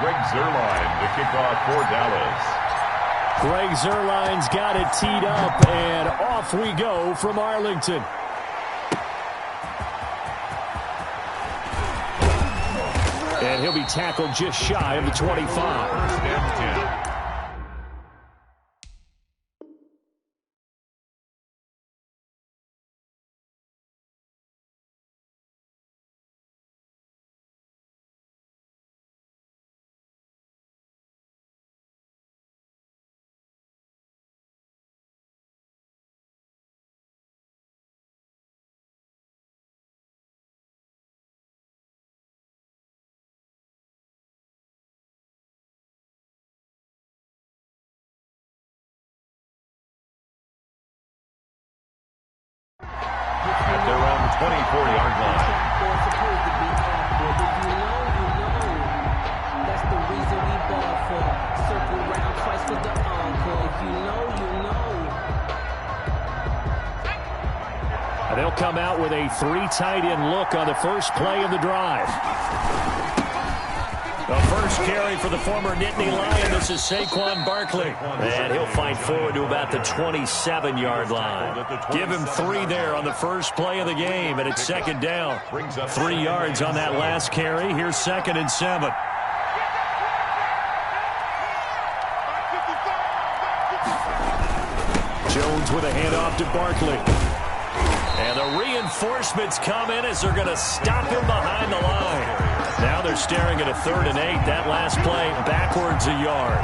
Greg Zuerlein to kick off for Dallas. Greg Zuerlein's got it teed up, and off we go from Arlington. And he'll be tackled just shy of the 25. First and 10. At their own 24-yard line. That's the reason we ball for. Circle round twice for the encore. If you know, you know. And they'll come out with a 3 tight end look on the first play of the drive. The first carry for the former Nittany Lion. This is Saquon Barkley. And he'll fight forward to about the 27-yard line. Give him 3 there on the first play of the game, and it's second down. 3 yards on that last carry. Here's 2nd and 7. Jones with a handoff to Barkley. And the reinforcements come in as they're going to stop him behind the line. Now they're staring at a 3rd and 8. That last play backwards a yard.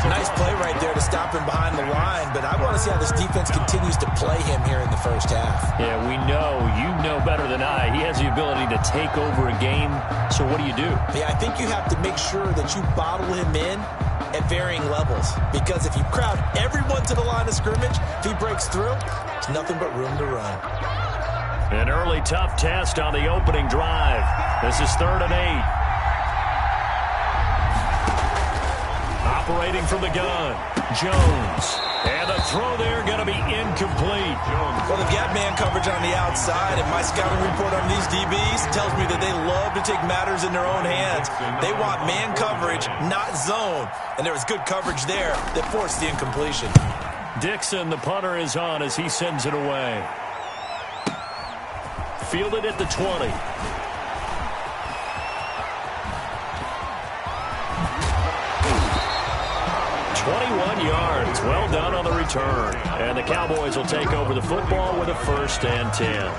Nice play right there to stop him behind the line, but I want to see how this defense continues to play him here in the first half. Yeah, we know. You know better than I. He has the ability to take over a game, so what do you do? Yeah, I think you have to make sure that you bottle him in at varying levels, because if you crowd everyone to the line of scrimmage, if he breaks through, there's nothing but room to run. An early tough test on the opening drive. This is 3rd and 8. Operating from the gun, Jones. And the throw there going to be incomplete. Well, they've got man coverage on the outside, and my scouting report on these DBs tells me that they love to take matters in their own hands. They want man coverage, not zone. And there was good coverage there that forced the incompletion. Dixon, the punter, is on as he sends it away. Fielded at the 20. Yards. Well done on the return. And the Cowboys will take over the football with a 1st and 10.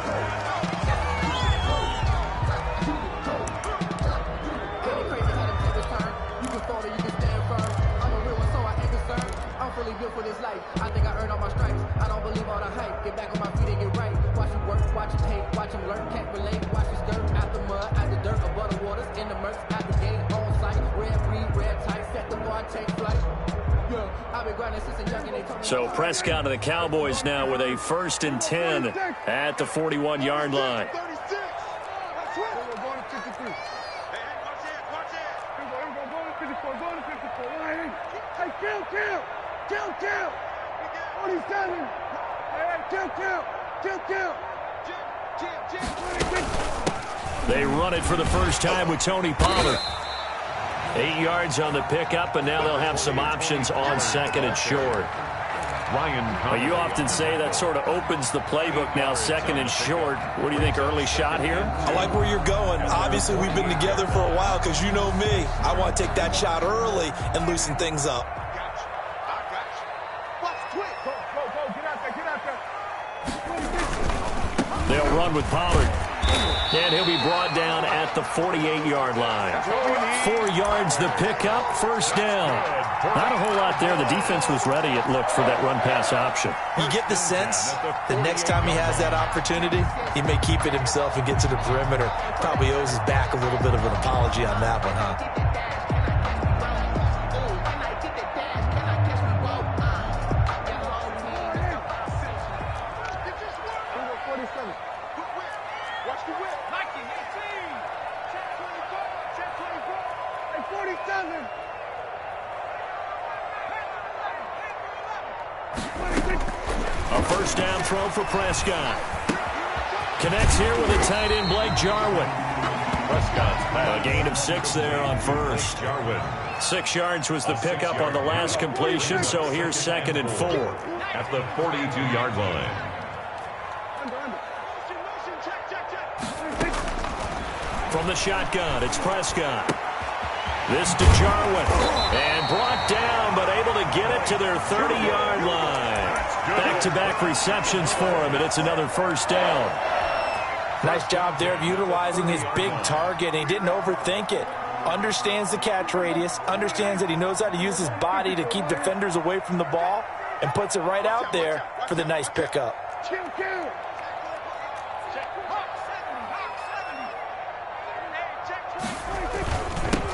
I think I earned all my stripes. I don't believe all the hype. Get back on my feet and get right. Watch it work, watch it tape, watch him learn, can't relate. Watch it skirt out the mud, out the dirt, above the waters, in the murks, out the gate, on site. Red breed, red tight, set the bar, take flight. So Prescott of the Cowboys now with a 1st and 10 at the 41-yard line. They run it for the first time with Tony Pollard. 8 yards on the pickup, and now they'll have some options on 2nd and short. You often say that sort of opens the playbook now, 2nd and short. What do you think, early shot here? I like where you're going. Obviously, we've been together for a while because you know me. I want to take that shot early and loosen things up. They'll run with Pollard. And he'll be brought down at the 48-yard line. 4 yards the pickup, 1st down. Not a whole lot there. The defense was ready, it looked, for that run-pass option. You get the sense the next time he has that opportunity, he may keep it himself and get to the perimeter. Probably owes his back a little bit of an apology on that one, huh? A 1st down throw for Prescott. Connects here with a tight end, Blake Jarwin. Prescott's pass. A gain of 6 there on first. Jarwin. 6 yards was the pickup on the last completion, so here's 2nd and 4. At the 42-yard line. From the shotgun, it's Prescott. This to Jarwin. And brought down, but able to get it to their 30-yard line. Back-to-back receptions for him, and it's another first down. Nice job there of utilizing his big target. He didn't overthink it. Understands the catch radius, understands that he knows how to use his body to keep defenders away from the ball, and puts it right out there for the nice pickup.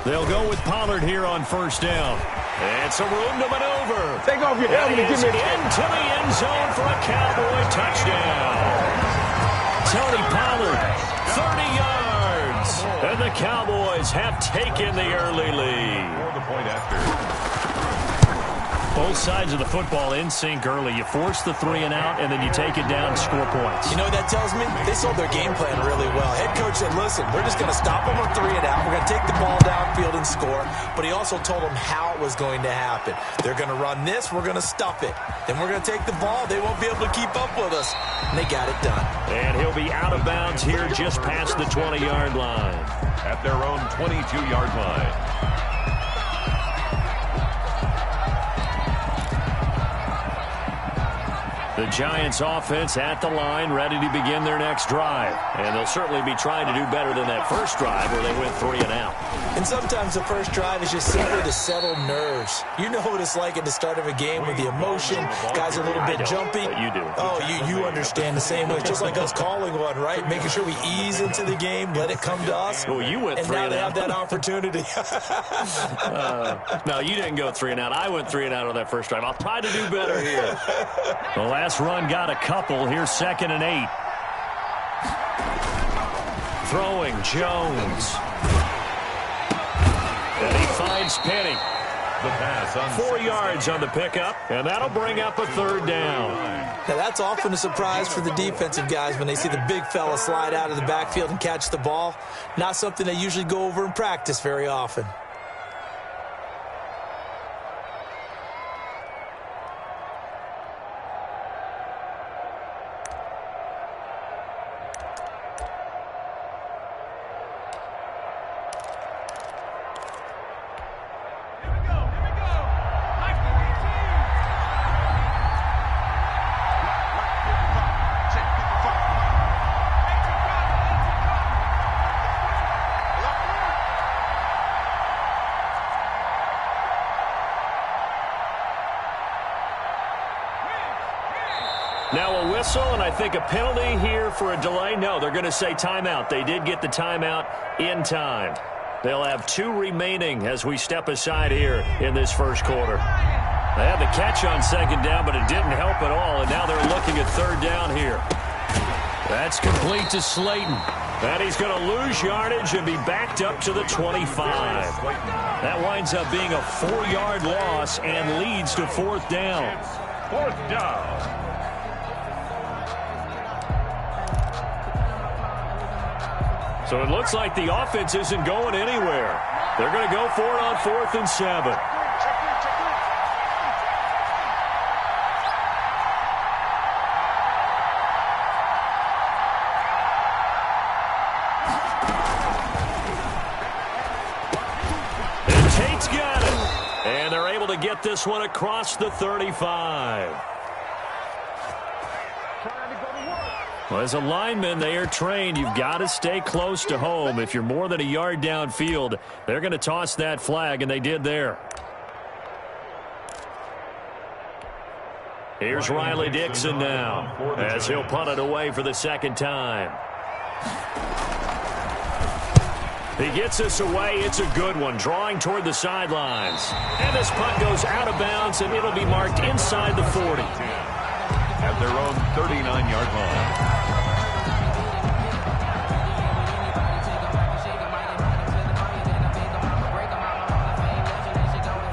They'll go with Pollard here on first down. And some room to maneuver. Take off your helmet and give me a into the end zone for a Cowboy touchdown. Tony Pollard, 30 yards. And the Cowboys have taken the early lead. For the point after. Both sides of the football in sync early. You force the 3 and out, and then you take it down and score points. You know what that tells me? They sold their game plan really well. Head coach said, listen, we're just going to stop them on 3 and out. We're going to take the ball downfield and score. But he also told them how it was going to happen. They're going to run this. We're going to stuff it. Then we're going to take the ball. They won't be able to keep up with us. And they got it done. And he'll be out of bounds here just past the 20-yard line. At their own 22-yard line. The Giants offense at the line, ready to begin their next drive. And they'll certainly be trying to do better than that first drive where they went 3 and out. And sometimes the first drive is just simply to settle nerves. You know what it's like at the start of a game with the emotion. Guys are a little bit jumpy. But you do. Oh, you understand the same way. It's just like us calling one, right? Making sure we ease into the game, let it come to us. Well, you went 3 and and now they out. have that opportunity. No, you didn't go 3 and out. I went 3 and out on that first drive. I'll try to do better here. The last run got a couple. Here's 2nd and 8. Throwing Jones. And he finds Penny. The pass on 4 yards on the pickup, and that'll bring up a 3rd down. Now, that's often a surprise for the defensive guys when they see the big fella slide out of the backfield and catch the ball. Not something they usually go over in practice very often. Now a whistle, and I think a penalty here for a delay. No, they're going to say timeout. They did get the timeout in time. They'll have 2 remaining as we step aside here in this first quarter. They had the catch on 2nd down, but it didn't help at all, and now they're looking at 3rd down here. That's complete to Slayton. And he's going to lose yardage and be backed up to the 25. That winds up being a 4-yard loss and leads to 4th down. 4th down. So it looks like the offense isn't going anywhere. They're going to go for it on 4th and 7. And Tate's got it. And they're able to get this one across the 35. Well, as a lineman, they are trained. You've got to stay close to home. If you're more than a yard downfield, they're going to toss that flag, and they did there. Here's Riley Dixon now, as he'll punt it away for the 2nd time. He gets us away. It's a good one, drawing toward the sidelines. And this punt goes out of bounds, and it'll be marked inside the 40. At their own 39-yard line.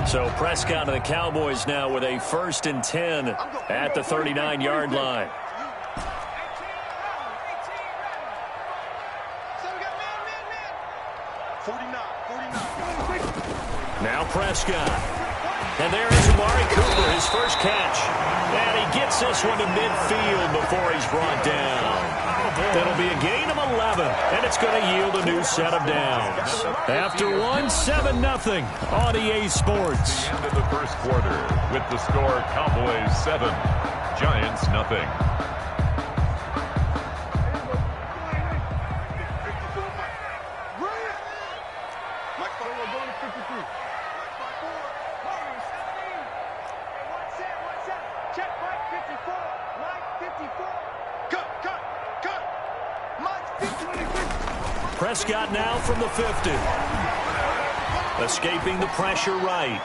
So Prescott and the Cowboys now with a 1st and 10 at the 39-yard line. Now Prescott. And there is Amari Cooper, his first catch. And he gets this one to midfield before he's brought down. That'll be a gain of 11, and it's going to yield a new set of downs. After one, 7-0 on EA Sports. End of the first quarter with the score Cowboys 7, Giants 0. Prescott now from the 50. Escaping the pressure right.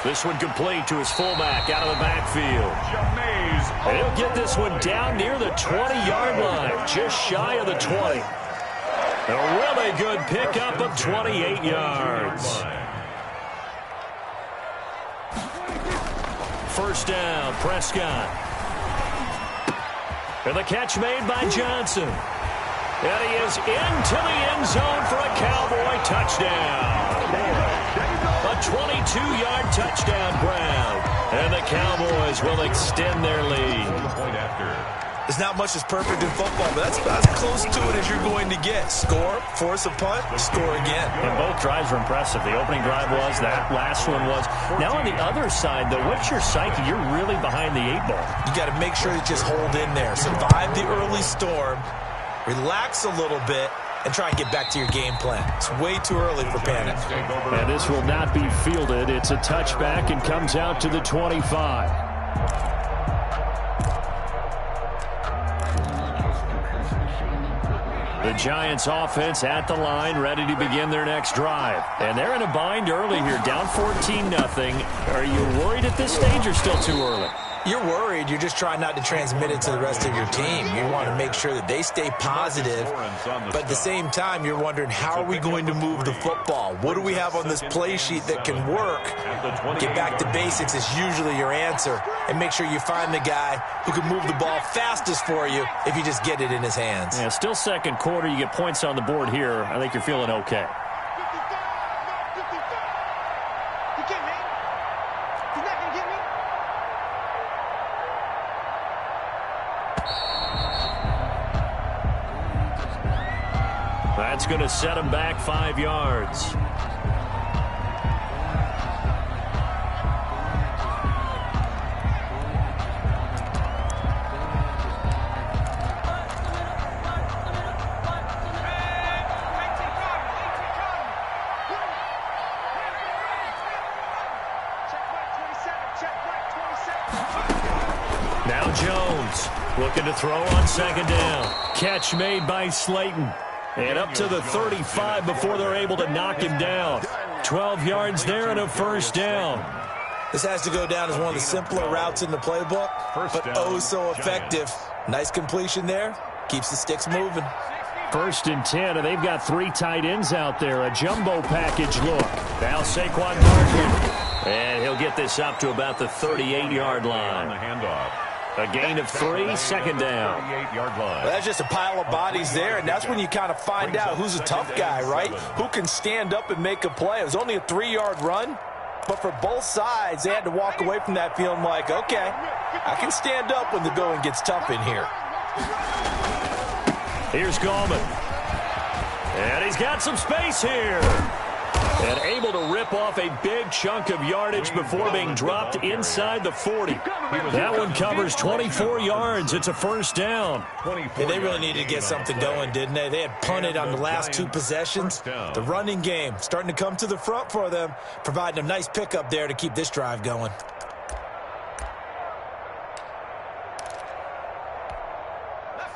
This one complete to his fullback out of the backfield. He'll get this one down near the 20-yard line, just shy of the 20. A really good pickup of 28 yards. First down, Prescott. And the catch made by Johnson. And he is into the end zone for a Cowboy touchdown. A 22-yard touchdown grab. And the Cowboys will extend their lead. There's not much that's perfect in football, but that's about as close to it as you're going to get. Score, force a punt, score again. And both drives were impressive. The opening drive was, that last one was. Now on the other side, though, what's your psyche? You're really behind the 8 ball. You got to make sure you just hold in there. Survive the early storm. Relax a little bit and try and get back to your game plan. It's way too early for panic. And this will not be fielded. It's a touchback and comes out to the 25. The Giants offense at the line, ready to begin their next drive. And they're in a bind early here, down 14-0. Are you worried at this stage or still too early? You're worried. You're just trying not to transmit it to the rest of your team. You want to make sure that they stay positive. But at the same time, you're wondering, how are we going to move the football? What do we have on this play sheet that can work? Get back to basics is usually your answer. And make sure you find the guy who can move the ball fastest for you if you just get it in his hands. Yeah, still second quarter. You get points on the board here. I think you're feeling okay. That's going to set him back 5 yards. Now Jones looking to throw on second down. Catch made by Slayton. And up to the 35 before they're able to knock him down. 12 yards there and a first down. This has to go down as one of the simpler routes in the playbook, but oh so effective. Nice completion there. Keeps the sticks moving. 1st and 10, and they've got 3 tight ends out there. A jumbo package look. Now Saquon Barkley. And he'll get this up to about the 38-yard line. On the handoff. A gain of 3, second down. 38-yard line. Well, that's just a pile of bodies there, and that's when you kind of find out who's a tough guy, right? Who can stand up and make a play. It was only a 3-yard run, but for both sides, they had to walk away from that feeling like, okay, I can stand up when the going gets tough in here. Here's Gallman. And he's got some space here. And able to rip off a big chunk of yardage before being dropped inside the 40. That one covers 24 yards. It's a first down. Yeah, they really needed to get something going, didn't they? They had punted on the last 2 possessions. The running game starting to come to the front for them, providing a nice pickup there to keep this drive going.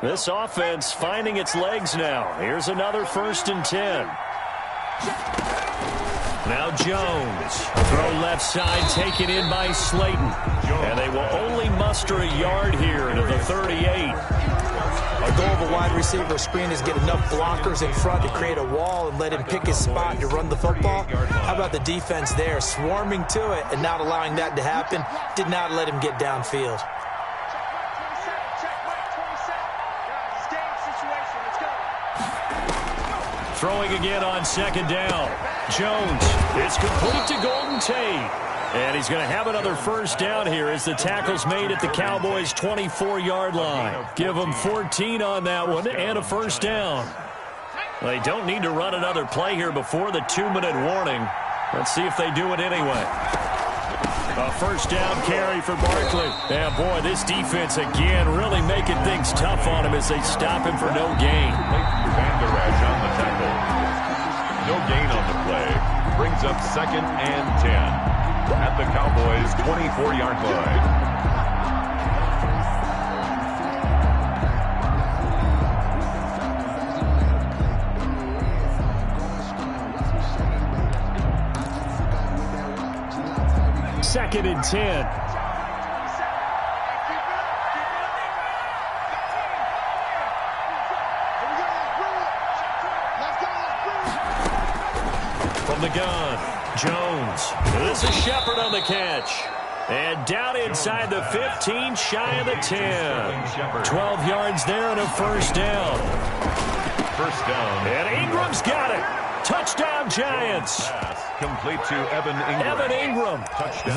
This offense finding its legs now. Here's another 1st and 10. Now Jones. Throw left side taken in by Slayton. And they will only muster a yard here to the 38. A goal of a wide receiver screen is get enough blockers in front to create a wall and let him pick his spot to run the football. How about the defense there, swarming to it and not allowing that to happen? Did not let him get downfield. Throwing again on second down. Jones. It's complete to Golden Tate. And he's going to have another first down here as the tackle's made at the Cowboys' 24-yard line. Give them 14 on that one and a first down. They don't need to run another play here before the 2-minute warning. Let's see if they do it anyway. A first down carry for Barkley. Yeah, boy, this defense again really making things tough on him as they stop him for no gain. Van Der Esch on the tackle. No gain on the play. Brings up 2nd and 10 at the Cowboys' 24-yard line. Second and 10. From the gun, Jones. This is Shepard on the catch. And down inside the 15, shy of the 10. 12 yards there and a first down. First down. And Ingram's got it. Touchdown, Giants. Complete to Evan Ingram. Evan Ingram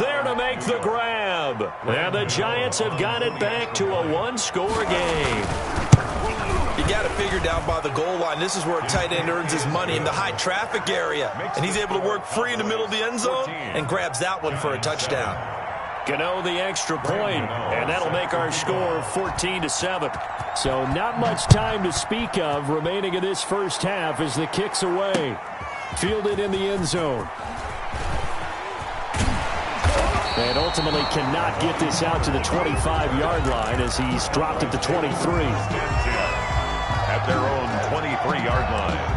there to make the grab. And the Giants have got it back to a one-score game. You got it figured out by the goal line. This is where a tight end earns his money in the high traffic area. And he's able to work free in the middle of the end zone and grabs that one for a touchdown. Gano the extra point, and that'll make our score 14-7. So not much time to speak of remaining in this first half as the kick's away. Fielded in the end zone. And ultimately cannot get this out to the 25-yard line as he's dropped at the 23. At their own 23-yard line.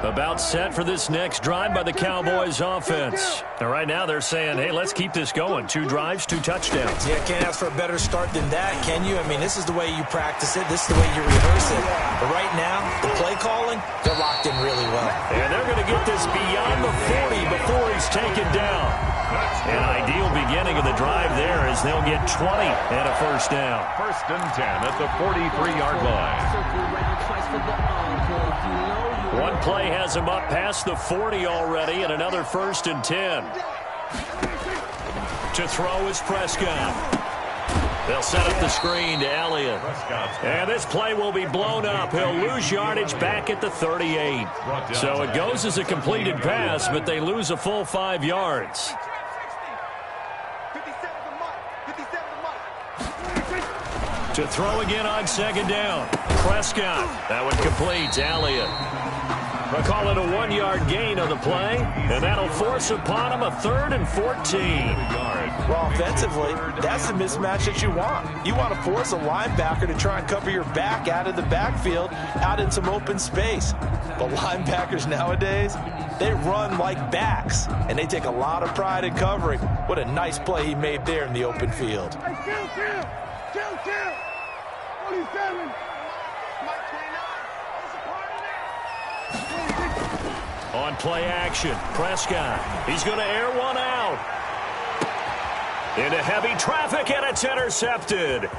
About set for this next drive by the Cowboys offense. And right now they're saying, hey, let's keep this going. 2 drives, 2 touchdowns. Yeah, can't ask for a better start than that, can you? I mean, this is the way you practice it. This is the way you rehearse it. But right now, the play calling, they're locked in really well. And they're going to get this beyond the 40 before he's taken down. An ideal beginning of the drive there as they'll get 20 and a first down. First and 10 at the 43-yard line. One play has him up past the 40 already, and another first and 10. To throw is Prescott. They'll set up the screen to Elliott. And this play will be blown up. He'll lose yardage back at the 38. So it goes as a completed pass, but they lose a full 5 yards. To throw again on second down. Prescott. That one completes. Elliott. They'll call it a 1-yard gain on the play, and that'll force upon him a 3rd and 14. Well, offensively, that's the mismatch that you want. You want to force a linebacker to try and cover your back out of the backfield, out in some open space. But linebackers nowadays, they run like backs, and they take a lot of pride in covering. What a nice play he made there in the open field. On play action, Prescott. He's going to air one out. Into heavy traffic, and it's intercepted.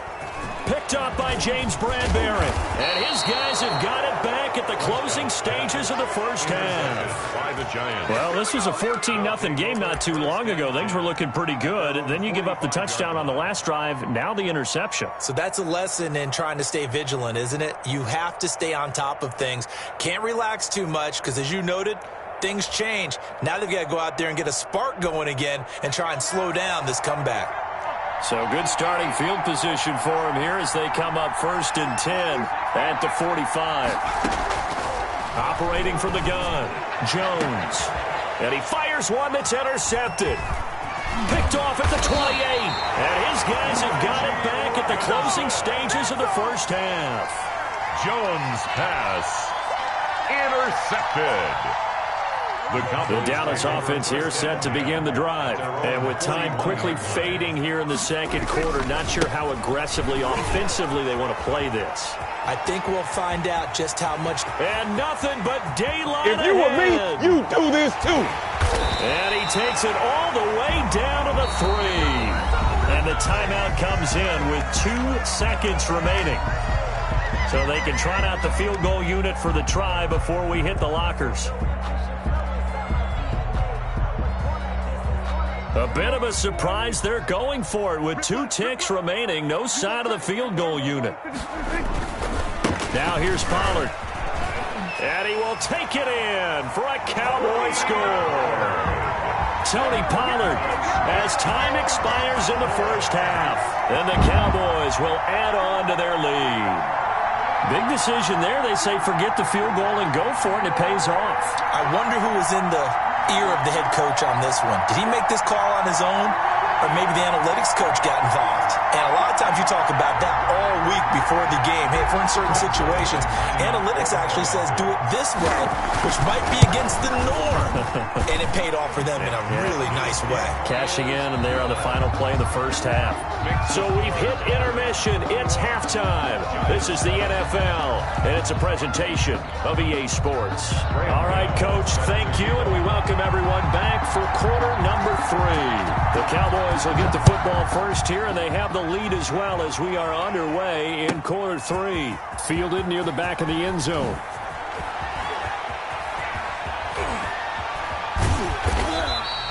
Picked up by James Bradbury. And his guys have got it back at the closing stages of the first half. By the Giants. Well, this was a 14-0 game not too long ago. Things were looking pretty good. Then you give up the touchdown on the last drive. Now the interception. So that's a lesson in trying to stay vigilant, isn't it? You have to stay on top of things. Can't relax too much because, as you noted, things change. Now they've got to go out there and get a spark going again and try and slow down this comeback. So good starting field position for him here as they come up 1st and 10 at the 45. Operating from the gun, Jones. And he fires one that's intercepted. Picked off at the 28. And his guys have got it back at the closing stages of the first half. Jones pass intercepted. The Dallas offense here set to begin the drive. And with time quickly fading here in the second quarter, not sure how aggressively, offensively they want to play this. I think we'll find out just how much. And nothing but daylight If you were me, you do this too. And he takes it all the way down to the 3. And the the timeout comes in with 2 seconds remaining. So they can trot out the field goal unit for the try before we hit the lockers. A bit of a surprise. They're going for it with 2 ticks remaining. No sign of the field goal unit. Now here's Pollard. And he will take it in for a Cowboy score. Tony Pollard as time expires in the first half. And the Cowboys will add on to their lead. Big decision there. They say forget the field goal and go for it, and it pays off. I wonder who was in the ear of the head coach on this one. Did he make this call on his own? Or maybe the analytics coach got involved. And a lot of times you talk about that all week before the game. Hey, if we're in certain situations, analytics actually says do it this way, which might be against the norm. And it paid off for them in a really nice way. Cashing in, and they're on the final play of the first half. So we've hit intermission. It's halftime. This is the NFL, and it's a presentation of EA Sports. All right, Coach, thank you, and we welcome everyone back for quarter number 3. The Cowboys will get the football first here, and they have the lead as well as we are underway in quarter 3. Fielded near the back of the end zone.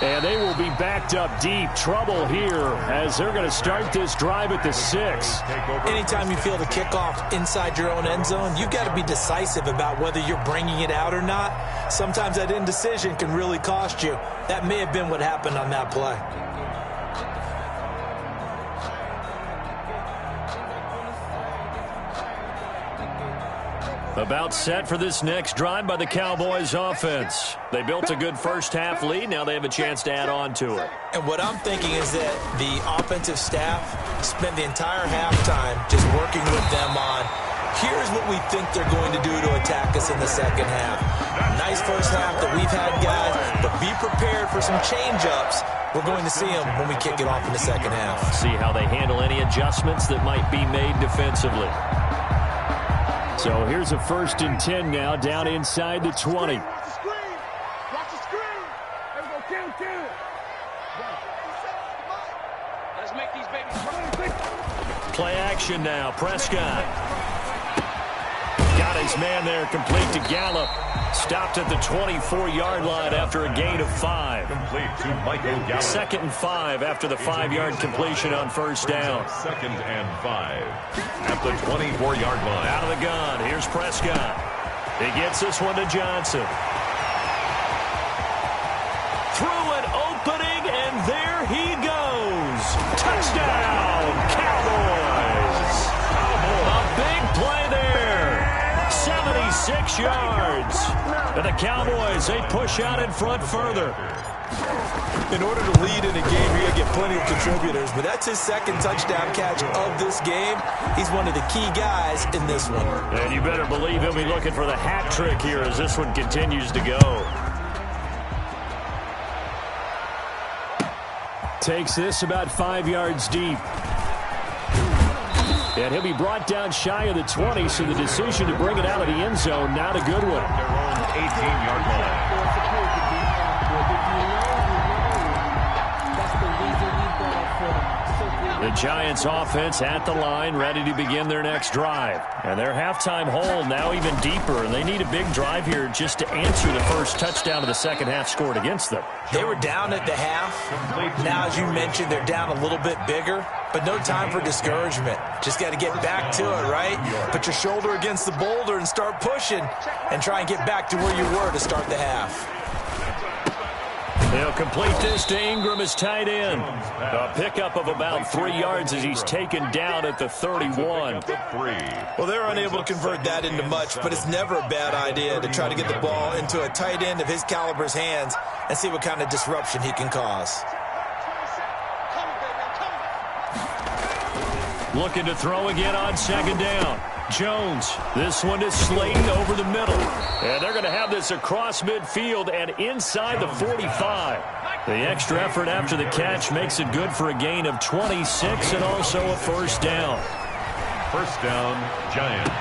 And they will be backed up deep. Trouble here as they're going to start this drive at the 6. Anytime you feel the kickoff inside your own end zone, you've got to be decisive about whether you're bringing it out or not. Sometimes that indecision can really cost you. That may have been what happened on that play. About set for this next drive by the Cowboys offense. They built a good first-half lead. Now they have a chance to add on to it. And what I'm thinking is that the offensive staff spent the entire halftime just working with them on, here's what we think they're going to do to attack us in the second half. Nice first half that we've had, guys, but be prepared for some change-ups. We're going to see them when we kick it off in the second half. See how they handle any adjustments that might be made defensively. So here's a 1st and 10 now, down inside the 20. Watch the screen. Watch the screen. There we go. Kill it. Let's make these babies. Play action now. Prescott. Got his man there, complete to Gallup. Stopped at the 24-yard line after a gain of 5. Complete to Michael Gallup. 2nd and 5 after the 5-yard completion on first down. 2nd and 5 at the 24-yard line. Out of the gun. Here's Prescott. He gets this one to Johnson. Through an opening, and there he goes. Touchdown, Cowboys. A big play there. 76 yards. And the Cowboys, they push out in front further. In order to lead in a game, you're going to get plenty of contributors, but that's his 2nd touchdown catch of this game. He's one of the key guys in this one. And you better believe he'll be looking for the hat trick here as this one continues to go. Takes this about 5 yards deep. And he'll be brought down shy of the 20, so the decision to bring it out of the end zone, not a good one. Their own 18-yard line. The Giants offense at the line, ready to begin their next drive. And their halftime hole now even deeper, and they need a big drive here just to answer the first touchdown of the second half scored against them. They were down at the half. Now, as you mentioned, they're down a little bit bigger, but no time for discouragement. Just got to get back to it, right? Put your shoulder against the boulder and start pushing and try and get back to where you were to start the half. They'll complete this to Ingram as tight end. A pickup of about 3 yards as he's taken down at the 31. Well, they're unable to convert that into much, but it's never a bad idea to try to get the ball into a tight end of his caliber's hands and see what kind of disruption he can cause. Looking to throw again on 2nd down. Jones, this one is Slayton over the middle. And they're going to have this across midfield and inside the 45. The extra effort after the catch makes it good for a gain of 26 and also a first down. First down, Giants.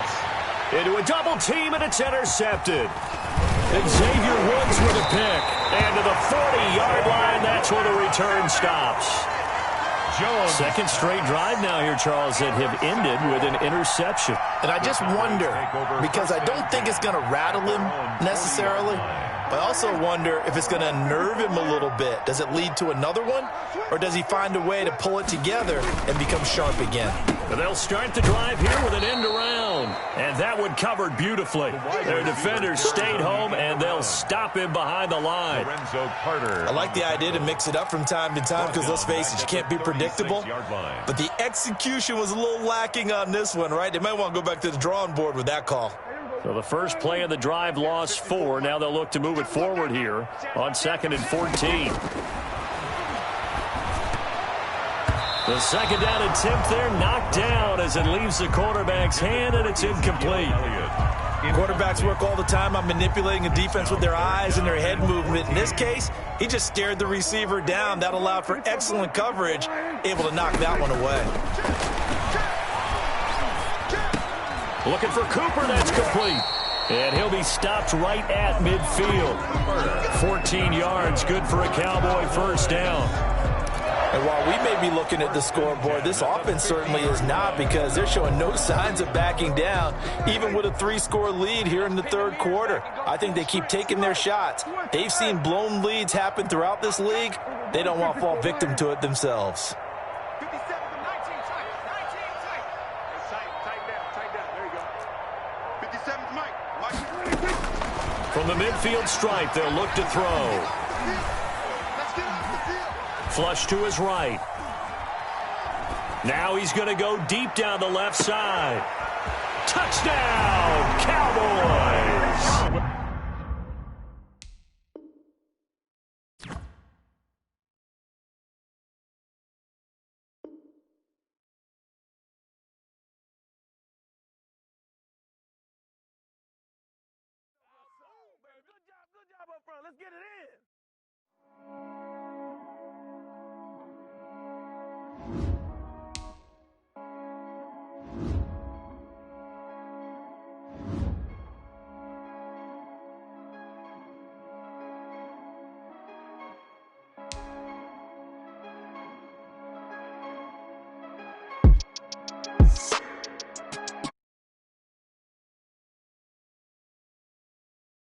Into a double team, and it's intercepted. Xavier Woods with a pick. And to the 40-yard line, that's where the return stops. Jones. Second straight drive now here, Charles, that have ended with an interception. And I just wonder, because I don't think it's going to rattle him necessarily, but I also wonder if it's going to unnerve him a little bit. Does it lead to another one, or does he find a way to pull it together and become sharp again? But they'll start the drive here with an end around. And that one covered beautifully. Their defenders stayed home, and they'll stop him behind the line. I like the idea to mix it up from time to time because, let's face it, you can't be predictable. But the execution was a little lacking on this one, right? They might want to go back to the drawing board with that call. So the first play of the drive lost 4. Now they'll look to move it forward here on 2nd and 14. The second down attempt there knocked down as it leaves the quarterback's hand, and it's incomplete. Quarterbacks work all the time on manipulating a defense with their eyes and their head movement. In this case, he just stared the receiver down. That allowed for excellent coverage, able to knock that one away. Looking for Cooper, that's complete. And he'll be stopped right at midfield. 14 yards, good for a Cowboy first down. And while we may be looking at the scoreboard, this offense certainly is not, because they're showing no signs of backing down, even with a 3-score lead here in the third quarter. I think they keep taking their shots. They've seen blown leads happen throughout this league. They don't want to fall victim to it themselves. From the midfield stripe, they'll look to throw. Flush to his right. Now he's going to go deep down the left side. Touchdown, Cowboys! Good job up front. Let's get it in.